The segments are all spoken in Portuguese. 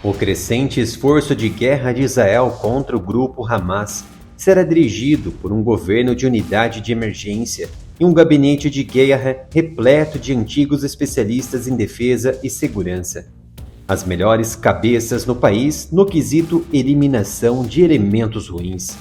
O crescente esforço de guerra de Israel contra o grupo Hamas será dirigido por um governo de unidade de emergência e um gabinete de guerra repleto de antigos especialistas em defesa e segurança. As melhores cabeças no país no quesito eliminação de elementos ruins.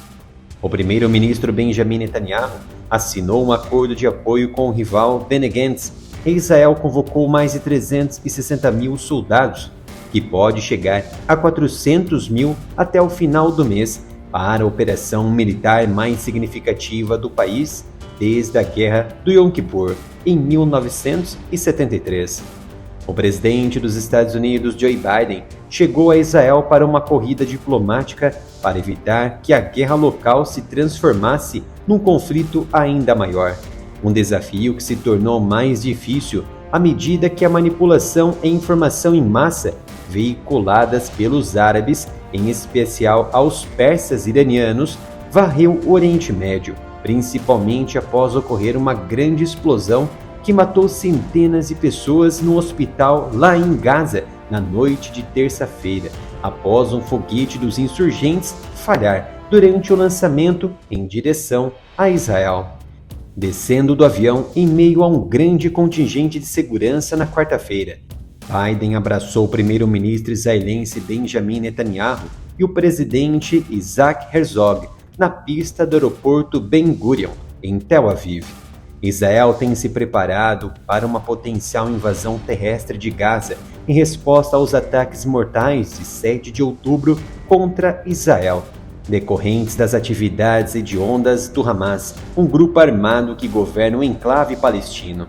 O primeiro-ministro Benjamin Netanyahu assinou um acordo de apoio com o rival Benny Gantz e Israel convocou mais de 360 mil soldados, que pode chegar a 400 mil até o final do mês, para a operação militar mais significativa do país desde a Guerra do Yom Kippur, em 1973. O presidente dos Estados Unidos, Joe Biden, chegou a Israel para uma corrida diplomática para evitar que a guerra local se transformasse num conflito ainda maior. Um desafio que se tornou mais difícil à medida que a manipulação e informação em massa veiculadas pelos árabes, em especial aos persas iranianos, varreu o Oriente Médio, principalmente após ocorrer uma grande explosão que matou centenas de pessoas no hospital lá em Gaza na noite de terça-feira, após um foguete dos insurgentes falhar durante o lançamento em direção a Israel. Descendo do avião em meio a um grande contingente de segurança na quarta-feira, Biden abraçou o primeiro-ministro israelense Benjamin Netanyahu e o presidente Isaac Herzog na pista do aeroporto Ben Gurion, em Tel Aviv. Israel tem se preparado para uma potencial invasão terrestre de Gaza em resposta aos ataques mortais de 7 de outubro contra Israel, decorrentes das atividades hediondas do Hamas, um grupo armado que governa o enclave palestino.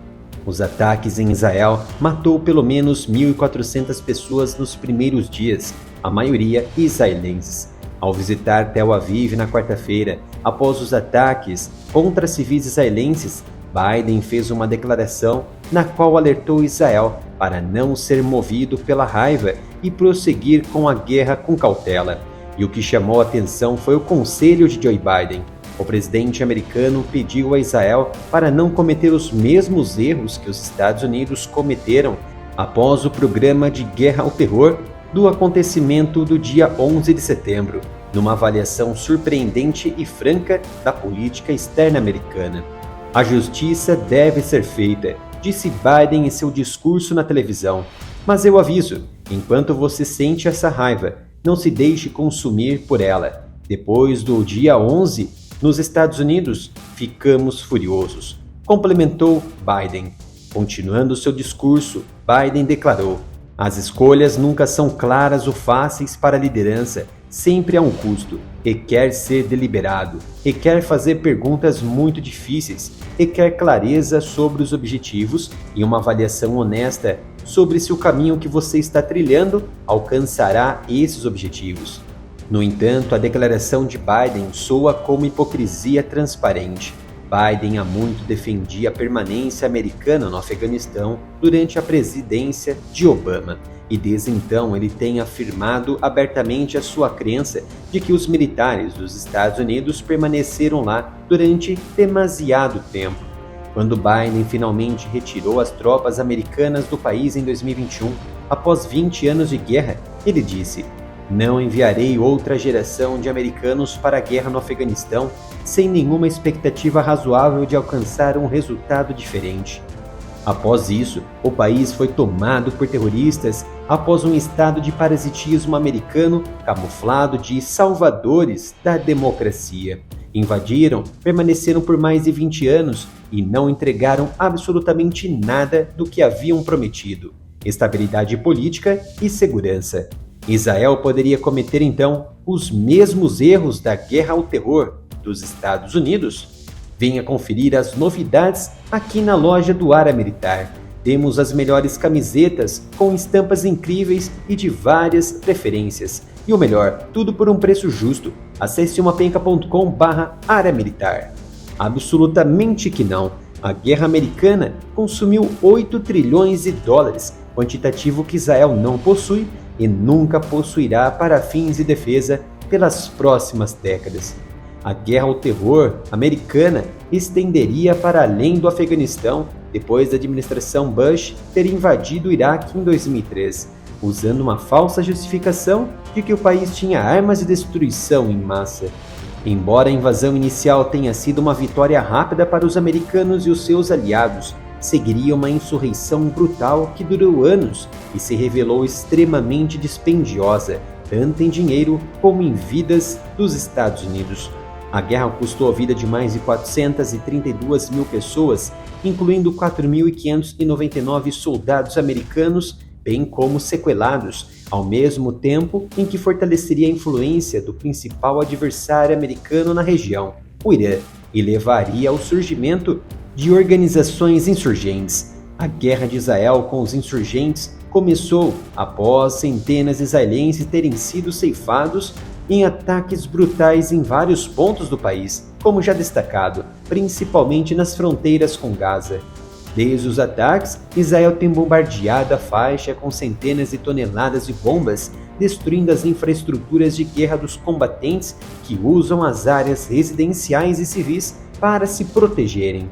Os ataques em Israel matou pelo menos 1.400 pessoas nos primeiros dias, a maioria israelenses. Ao visitar Tel Aviv na quarta-feira, após os ataques contra civis israelenses, Biden fez uma declaração na qual alertou Israel para não ser movido pela raiva e prosseguir com a guerra com cautela. E o que chamou a atenção foi o conselho de Joe Biden. O presidente americano pediu a Israel para não cometer os mesmos erros que os Estados Unidos cometeram após o programa de guerra ao terror do acontecimento do dia 11 de setembro, numa avaliação surpreendente e franca da política externa americana. A justiça deve ser feita, disse Biden em seu discurso na televisão. Mas eu aviso, enquanto você sente essa raiva, não se deixe consumir por ela. Depois do dia 11, nos Estados Unidos, ficamos furiosos, complementou Biden. Continuando seu discurso, Biden declarou: as escolhas nunca são claras ou fáceis para a liderança, sempre há um custo, requer ser deliberado, requer fazer perguntas muito difíceis, requer clareza sobre os objetivos e uma avaliação honesta sobre se o caminho que você está trilhando alcançará esses objetivos. No entanto, a declaração de Biden soa como hipocrisia transparente. Biden há muito defendia a permanência americana no Afeganistão durante a presidência de Obama, e desde então ele tem afirmado abertamente a sua crença de que os militares dos Estados Unidos permaneceram lá durante demasiado tempo. Quando Biden finalmente retirou as tropas americanas do país em 2021, após 20 anos de guerra, ele disse: não enviarei outra geração de americanos para a guerra no Afeganistão sem nenhuma expectativa razoável de alcançar um resultado diferente. Após isso, o país foi tomado por terroristas após um estado de parasitismo americano camuflado de salvadores da democracia. Invadiram, permaneceram por mais de 20 anos e não entregaram absolutamente nada do que haviam prometido: estabilidade política e segurança. Israel poderia cometer então os mesmos erros da guerra ao terror dos Estados Unidos? Venha conferir as novidades aqui na loja do Área Militar. Temos as melhores camisetas com estampas incríveis e de várias preferências. E o melhor, tudo por um preço justo. Acesse umapenca.com/área militar. Absolutamente que não. A guerra americana consumiu 8 trilhões de dólares, quantitativo que Israel não possui e nunca possuirá para fins de defesa pelas próximas décadas. A guerra ao terror americana estenderia para além do Afeganistão depois da administração Bush ter invadido o Iraque em 2003, usando uma falsa justificação de que o país tinha armas de destruição em massa. Embora a invasão inicial tenha sido uma vitória rápida para os americanos e os seus aliados, seguiria uma insurreição brutal que durou anos e se revelou extremamente dispendiosa, tanto em dinheiro como em vidas dos Estados Unidos. A guerra custou a vida de mais de 432 mil pessoas, incluindo 4.599 soldados americanos, bem como sequelados, ao mesmo tempo em que fortaleceria a influência do principal adversário americano na região, o Irã, e levaria ao surgimento de organizações insurgentes. A guerra de Israel com os insurgentes começou após centenas de israelenses terem sido ceifados em ataques brutais em vários pontos do país, como já destacado, principalmente nas fronteiras com Gaza. Desde os ataques, Israel tem bombardeado a faixa com centenas de toneladas de bombas, destruindo as infraestruturas de guerra dos combatentes que usam as áreas residenciais e civis para se protegerem.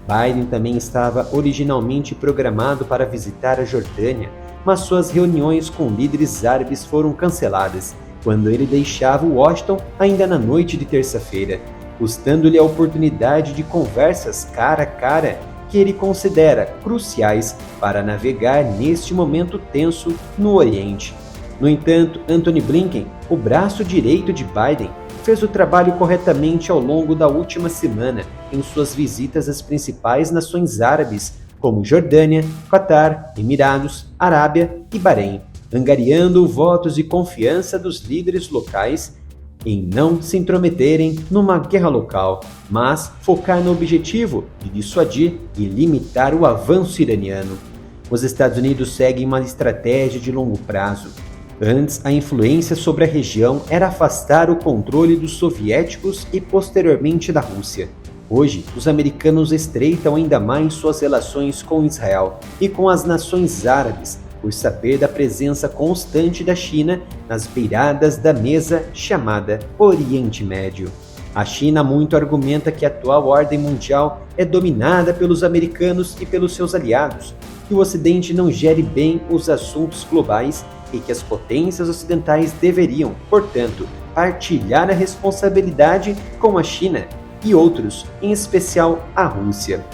Biden também estava originalmente programado para visitar a Jordânia, mas suas reuniões com líderes árabes foram canceladas quando ele deixava Washington ainda na noite de terça-feira, custando-lhe a oportunidade de conversas cara a cara que ele considera cruciais para navegar neste momento tenso no Oriente. No entanto, Antony Blinken, o braço direito de Biden, fez o trabalho corretamente ao longo da última semana em suas visitas às principais nações árabes, como Jordânia, Catar, Emirados, Arábia e Bahrein, angariando votos de confiança dos líderes locais em não se intrometerem numa guerra local, mas focar no objetivo de dissuadir e limitar o avanço iraniano. Os Estados Unidos seguem uma estratégia de longo prazo. Antes, a influência sobre a região era afastar o controle dos soviéticos e posteriormente da Rússia. Hoje, os americanos estreitam ainda mais suas relações com Israel e com as nações árabes, por saber da presença constante da China nas beiradas da mesa chamada Oriente Médio. A China muito argumenta que a atual ordem mundial é dominada pelos americanos e pelos seus aliados, que o Ocidente não gere bem os assuntos globais e que as potências ocidentais deveriam, portanto, partilhar a responsabilidade com a China e outros, em especial a Rússia.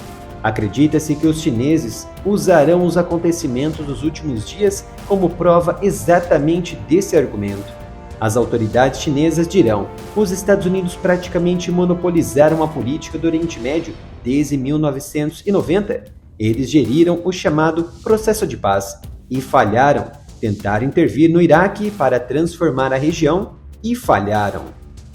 Acredita-se que os chineses usarão os acontecimentos dos últimos dias como prova exatamente desse argumento. As autoridades chinesas dirão: os Estados Unidos praticamente monopolizaram a política do Oriente Médio desde 1990. Eles geriram o chamado processo de paz e falharam. Tentaram intervir no Iraque para transformar a região e falharam.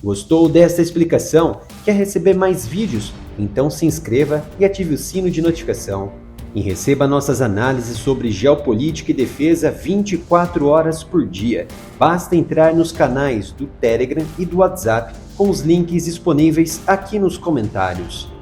Gostou desta explicação? Quer receber mais vídeos? Então se inscreva e ative o sino de notificação. E receba nossas análises sobre geopolítica e defesa 24 horas por dia. Basta entrar nos canais do Telegram e do WhatsApp com os links disponíveis aqui nos comentários.